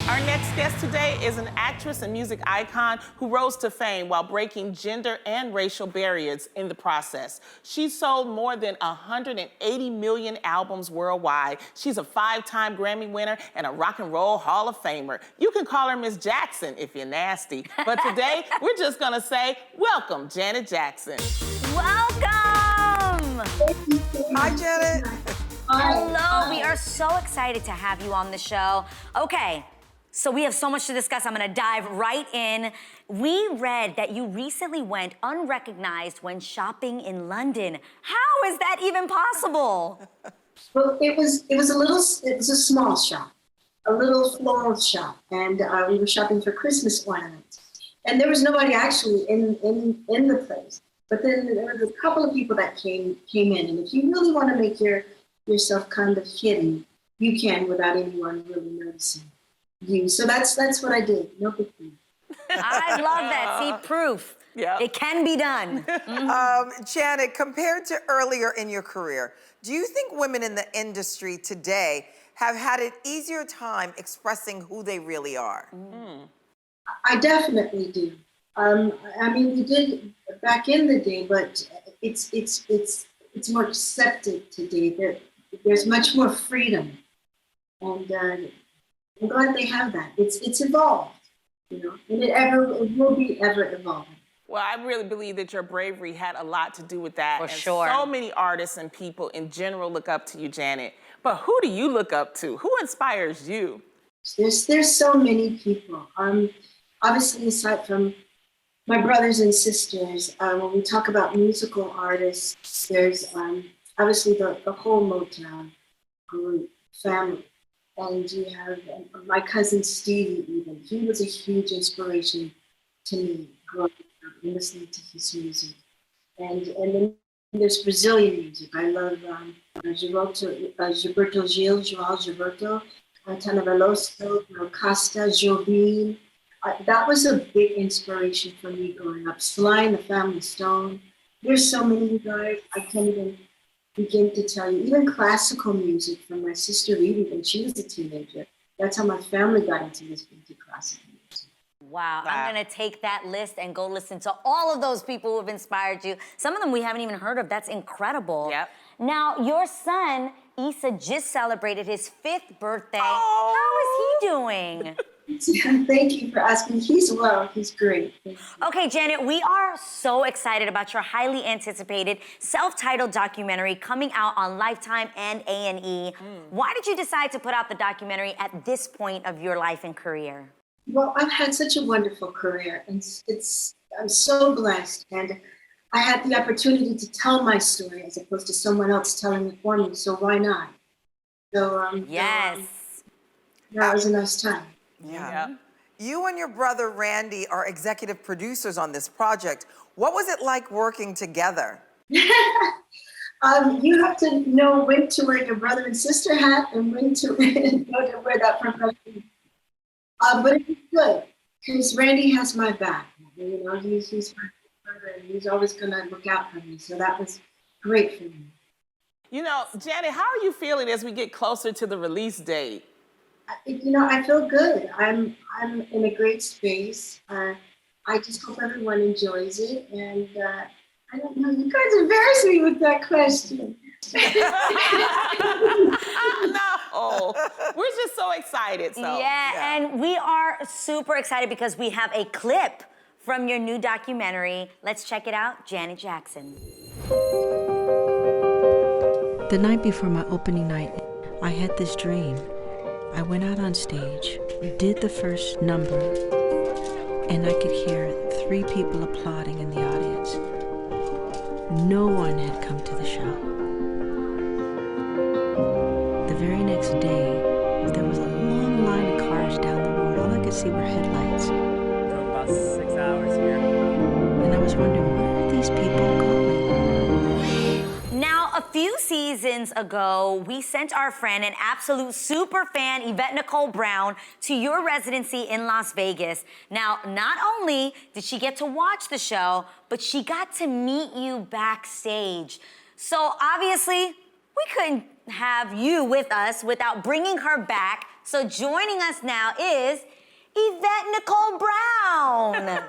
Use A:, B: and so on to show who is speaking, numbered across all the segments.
A: Our next guest today is an actress and music icon who rose to fame while breaking gender and racial barriers in the process. She sold more than 180 million albums worldwide. She's a 5-time Grammy winner and a Rock and Roll Hall of Famer. You can call her Miss Jackson if you're nasty. But today, we're just gonna say, welcome, Janet Jackson.
B: Welcome!
C: Hi, Janet.
B: Hello, we are so excited to have you on the show. Okay, so we have so much to discuss. I'm gonna dive right in. We read that you recently went unrecognized when shopping in London. How is that even possible?
D: Well, it was a small shop, a little floral shop, and we were shopping for Christmas ornaments. And there was nobody actually in the place. But then there was a couple of people that came in, and if you really want to make yourself kind of hidden, you can without anyone really noticing you. So that's what I did. No big deal.
B: I love that. See, proof.
A: Yep.
B: It can be done.
C: Janet, compared to earlier in your career, do you think women in the industry today have had an easier time expressing who they really are?
D: I definitely do. I mean, we did back in the day, but it's more accepted today. There's much more freedom, and I'm glad they have that. It's evolved, you know, and it will be ever evolving.
A: Well, I really believe that your bravery had a lot to do with that.
B: For sure.
A: So many artists and people in general look up to you, Janet. But who do you look up to? Who inspires you?
D: There's so many people. Obviously, aside from my brothers and sisters, when we talk about musical artists, there's obviously the whole Motown group, family. And you have my cousin Stevie even. He was a huge inspiration to me growing up and listening to his music. And then there's Brazilian music. I love Gilberto Gil, João Gilberto, Caetano Veloso, Costa, Jobim. That was a big inspiration for me growing up. Sly and the Family Stone. There's so many guys, I can't even begin to tell you. Even classical music from my sister Evie when she was a teenager. That's how my family got into listening to classical music.
B: Wow, I'm gonna take that list and go listen to all of those people who have inspired you. Some of them we haven't even heard of. That's incredible.
A: Yep.
B: Now, your son, Issa, just celebrated his 5th birthday.
A: Oh.
B: How is he doing?
D: Thank you for asking. He's well, he's great.
B: Okay, Janet, we are so excited about your highly anticipated self-titled documentary coming out on Lifetime and A&E. Why did you decide to put out the documentary at this point of your life and career?
D: Well, I've had such a wonderful career, and I'm so blessed, and I had the opportunity to tell my story as opposed to someone else telling it for me. So why not? So
B: Yes.
D: that was a nice time.
C: Yeah. You and your brother Randy are executive producers on this project. What was it like working together?
D: You have to know when to wear your brother and sister hat and when to know to wear that professional. But it was good because Randy has my back. You know, he's my brother and he's always gonna look out for me. So that was great for me.
A: You know, Janet, how are you feeling as we get closer to the release date?
D: You know, I feel good. I'm in a great space. I just hope everyone enjoys it. And I don't know, you guys embarrass me with that question.
A: No, we're just so excited. So
B: Yeah, and we are super excited because we have a clip from your new documentary. Let's check it out, Janet Jackson.
E: The night before my opening night, I had this dream. I went out on stage, did the first number, and I could hear 3 people applauding in the audience. No one had come to the show. The very next day, there was a long line of cars down the road. All I could see were headlights.
F: Drove about 6 hours here.
E: And I was wondering, where are these people going?
B: Now, a few seasons ago, we sent our friend and absolute super fan, Yvette Nicole Brown, to your residency in Las Vegas. Now, not only did she get to watch the show, but she got to meet you backstage. So obviously, we couldn't have you with us without bringing her back. So joining us now is Yvette Nicole Brown.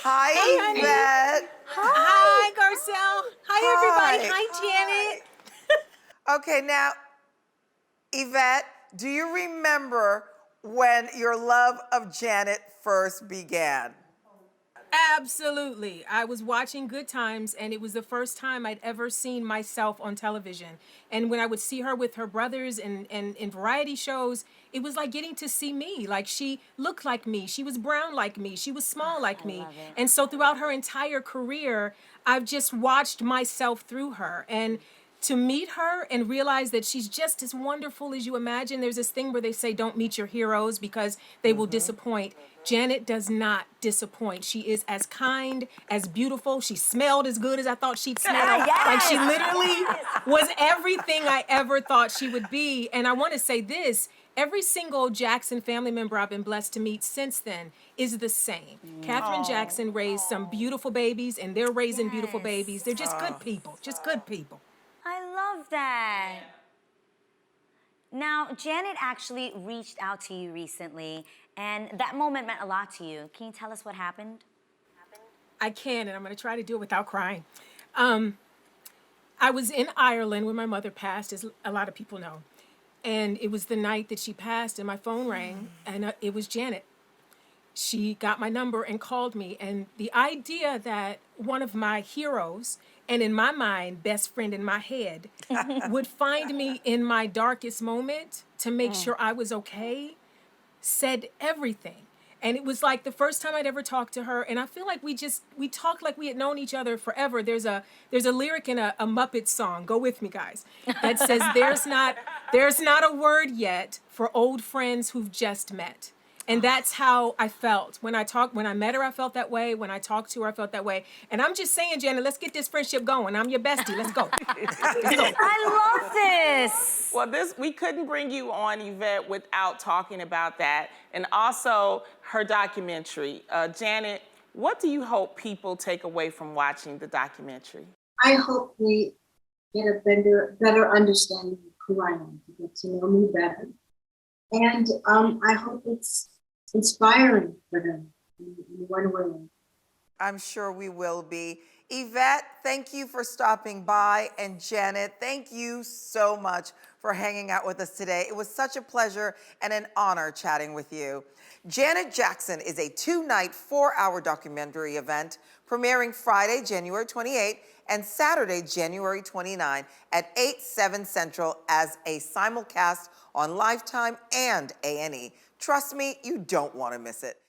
C: Hi, Yvette.
G: Hi, Garcelle. Hi, everybody. Hi, Janet.
C: Okay, now, Yvette, do you remember when your love of Janet first began?
G: Absolutely. I was watching Good Times, and it was the first time I'd ever seen myself on television. And when I would see her with her brothers and in variety shows, it was like getting to see me. Like, she looked like me. She was brown like me. She was small like me. And so throughout her entire career, I've just watched myself through her. And to meet her and realize that she's just as wonderful as you imagine. There's this thing where they say don't meet your heroes because they will disappoint. Janet does not disappoint. She is as kind, as beautiful. She smelled as good as I thought she'd smell. Like, she literally was everything I ever thought she would be. And I want to say this, every single Jackson family member I've been blessed to meet since then is the same. Katherine Jackson raised some beautiful babies, and they're raising beautiful babies. They're just good people, just good people.
B: I love that. Now, Janet actually reached out to you recently, and that moment meant a lot to you. Can you tell us what happened?
G: I can, and I'm going to try to do it without crying. I was in Ireland when my mother passed, as a lot of people know. And it was the night that she passed, and my phone rang, and it was Janet. She got my number and called me. And the idea that one of my heroes, and in my mind, best friend in my head, would find me in my darkest moment to make sure I was okay, said everything. And it was like the first time I'd ever talked to her, and I feel like we talked like we had known each other forever. There's a lyric in a Muppet song, go with me guys, that says there's not a word yet for old friends who've just met. And that's how I felt. When I met her, I felt that way. When I talked to her, I felt that way. And I'm just saying, Janet, let's get this friendship going. I'm your bestie. Let's go. Let's go.
B: I love this.
A: Well, we couldn't bring you on, Yvette, without talking about that. And also her documentary. Janet, what do you hope people take away from watching the documentary?
D: I hope they get a better understanding of who I am, to get to know me better. And I hope it's inspiring for them in one way.
C: I'm sure we will be. Yvette, thank you for stopping by. And Janet, thank you so much for hanging out with us today. It was such a pleasure and an honor chatting with you. Janet Jackson is a 2-night, 4-hour documentary event premiering Friday, January 28 and Saturday, January 29 at 8, 7 Central as a simulcast on Lifetime and A&E. Trust me, you don't want to miss it.